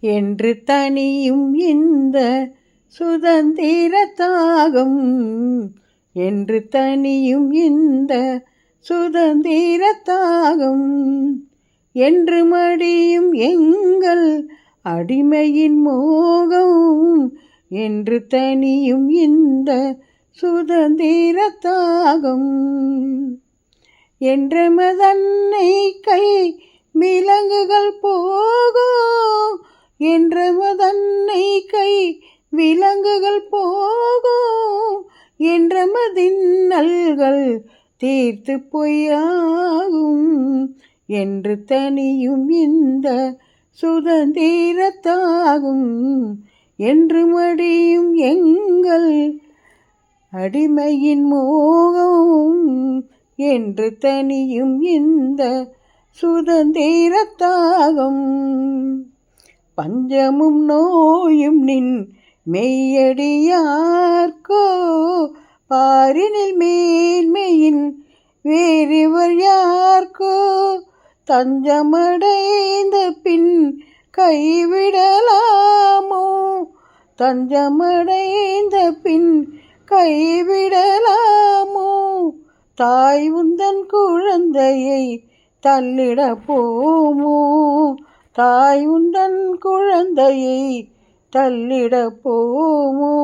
என்று தனியும் இந்த சுதந்திர தாகம், என்று தனியும் இந்த சுதந்திர தாகம், என்று மடியும் எங்கள் அடிமையின் மோகம், என்று தனியும் இந்த சுதந்திர தாகம். என்றமதன்னை கை விலங்குகள் போகோ, என்றமதன்னை கை விலங்குகள் போகோ, என்றமதின்னல்கள் தீர்த்து பொய்யாகும், என்று தனியும் இந்த சுதந்திர தாகும், என்று மடியும் எங்கள் அடிமையின் மோகம், என்று தனியும் இந்த சுதந்திர தாகம். பஞ்சமும் நோயும் நின் மெய்யடியார்க்கோ, பாரினில் மேன்மையின் வேறிவர் யார்க்கோ, தஞ்சமடைந்த பின் கைவிடலாமோ, தஞ்சமடைந்த பின் கைவிடலாமோ, தாய் உந்தன் குழந்தையை தள்ளிட போமோ, தாய் உந்தன் குழந்தையை தள்ளிட போமோ,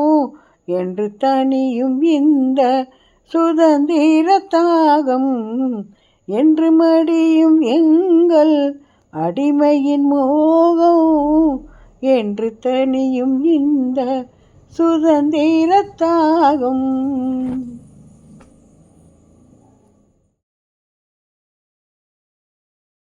என்று தனியும் இந்த சுதந்திர தாகம், என்று மடியும் எங்கள் அடிமையின் மோகம், என்று தனியும் இந்த சுதந்திர தாகம்.